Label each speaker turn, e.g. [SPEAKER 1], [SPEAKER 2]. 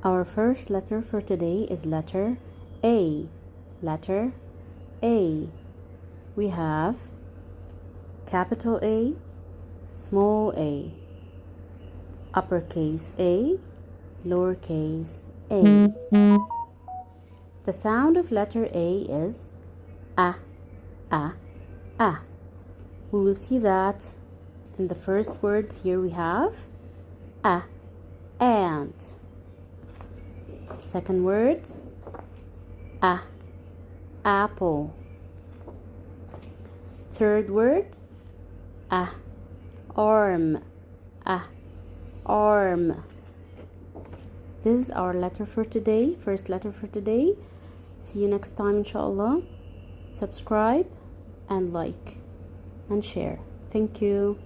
[SPEAKER 1] Our first letter for today is letter A. Letter A. We have capital A, small a, uppercase A, lowercase a. The sound of letter A is a, a, a. We will see that in the first word. Here we have a, ant. Second word, a, apple. Third word, a, arm. A, arm. This is our letter for today, first letter for today. See you next time, inshallah. Subscribe and like and share. Thank you.